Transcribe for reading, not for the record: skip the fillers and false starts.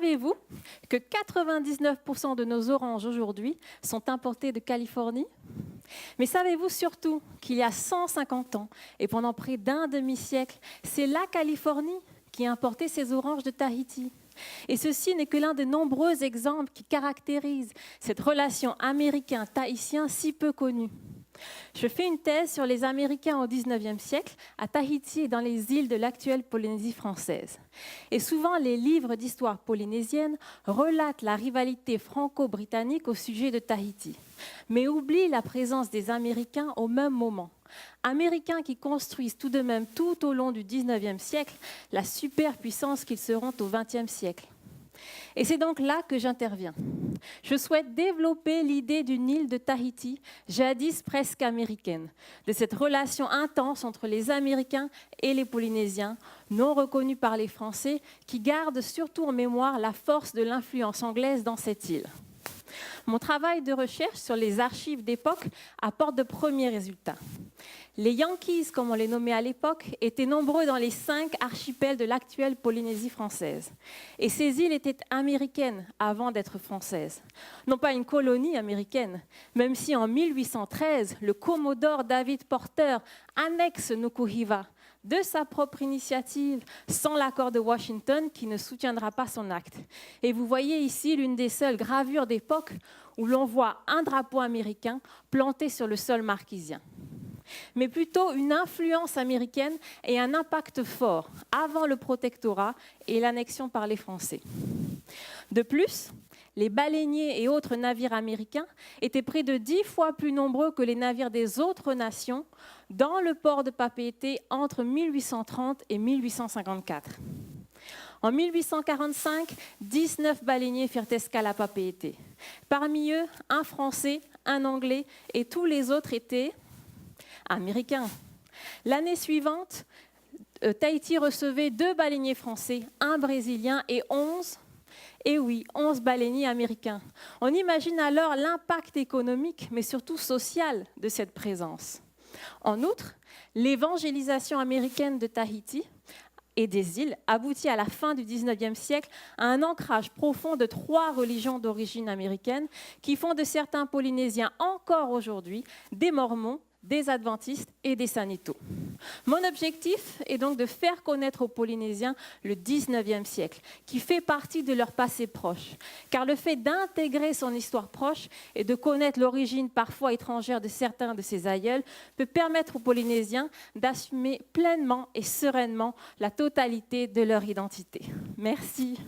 savez-vous que 99% de nos oranges aujourd'hui sont importées de Californie? Mais savez-vous surtout qu'il y a 150 ans, et pendant près d'un demi-siècle, c'est la Californie qui importait ses oranges de Tahiti? Et ceci n'est que l'un des nombreux exemples qui caractérisent cette relation américain-tahitien si peu connue. Je fais une thèse sur les Américains au XIXe siècle, à Tahiti et dans les îles de l'actuelle Polynésie française. Et souvent, les livres d'histoire polynésienne relatent la rivalité franco-britannique au sujet de Tahiti, mais oublient la présence des Américains au même moment. Américains qui construisent tout de même tout au long du XIXe siècle la superpuissance qu'ils seront au XXe siècle. Et c'est donc là que j'interviens. Je souhaite développer l'idée d'une île de Tahiti, jadis presque américaine, de cette relation intense entre les Américains et les Polynésiens, non reconnus par les Français, qui gardent surtout en mémoire la force de l'influence anglaise dans cette île. Mon travail de recherche sur les archives d'époque apporte de premiers résultats. Les Yankees, comme on les nommait à l'époque, étaient nombreux dans les 5 archipels de l'actuelle Polynésie française. Et ces îles étaient américaines avant d'être françaises. Non pas une colonie américaine, même si en 1813, le commodore David Porter annexe Nukuhiva de sa propre initiative, sans l'accord de Washington qui ne soutiendra pas son acte. Et vous voyez ici l'une des seules gravures d'époque où l'on voit un drapeau américain planté sur le sol marquisien. Mais plutôt une influence américaine et un impact fort avant le protectorat et l'annexion par les Français. De plus, les baleiniers et autres navires américains étaient près de 10 fois plus nombreux que les navires des autres nations dans le port de Papeete entre 1830 et 1854. En 1845, 19 baleiniers firent escale à Papeete. Parmi eux, un Français, un Anglais et tous les autres étaient américains. L'année suivante, Tahiti recevait 2 baleiniers français, un brésilien et 11 baleiniers américains. On imagine alors l'impact économique, mais surtout social, de cette présence. En outre, l'évangélisation américaine de Tahiti et des îles aboutit à la fin du XIXe siècle à un ancrage profond de 3 religions d'origine américaine qui font de certains Polynésiens encore aujourd'hui des Mormons, des adventistes et des sanitos. Mon objectif est donc de faire connaître aux Polynésiens le XIXe siècle, qui fait partie de leur passé proche. Car le fait d'intégrer son histoire proche et de connaître l'origine parfois étrangère de certains de ses aïeuls peut permettre aux Polynésiens d'assumer pleinement et sereinement la totalité de leur identité. Merci.